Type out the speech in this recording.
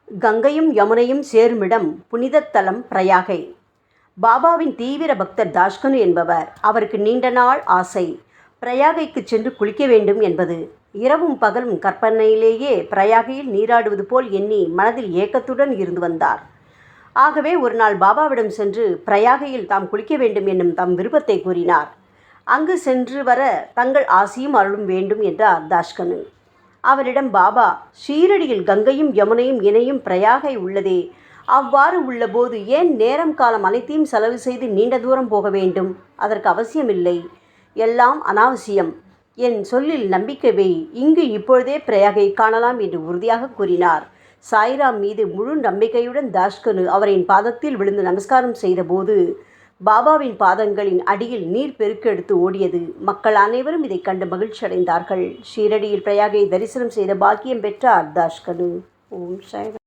கங்கையும் யமுனையும் சேருமிடம் புனிதத் தலம் பிரயாகை. பாபாவின் தீவிர பக்தர் தாஷ்கனு என்பவர். அவருக்கு நீண்ட நாள் ஆசை பிரயாகைக்குச் சென்று குளிக்க வேண்டும் என்பது. இரவும் பகலும் கற்பனையிலேயே பிரயாகையில் நீராடுவது போல் எண்ணி மனதில் ஏக்கத்துடன் இருந்து வந்தார். ஆகவே ஒரு நாள் பாபாவிடம் சென்று பிரயாகையில் தாம் குளிக்க வேண்டும் என்னும் தம் விருப்பத்தை கூறினார். அங்கு சென்று வர தங்கள் ஆசியும் அருளும் வேண்டும் என்றார் தாஷ்கனு. அவரிடம் பாபா, ஷீரடியில் கங்கையும் யமுனையும் இணையும் பிரயாகை உள்ளதே, அவ்வாறு உள்ளபோது ஏன் நேரம் காலம் அனைத்தையும் செலவு செய்து நீண்ட தூரம் போக வேண்டும்? அதற்கு அவசியமில்லை, எல்லாம் அனாவசியம். என் சொல்லில் நம்பிக்கை வை, இங்கு இப்பொழுதே பிரயாகை காணலாம் என்று உறுதியாக கூறினார். சாய்ராம் மீது முழு நம்பிக்கையுடன் தாஷ்கனு அவரின் பாதத்தில் விழுந்து நமஸ்காரம் செய்தபோது பாபாவின் பாதங்களின் அடியில் நீர் பெருக்கெடுத்து ஓடியது. மக்கள் அனைவரும் இதை கண்டு மகிழ்ச்சி அடைந்தார்கள். ஷீரடியில் பிரயாகை தரிசனம் செய்த பாக்கியம் பெற்றார் தாஷ்கனு. ஓம் சாய்ராம்.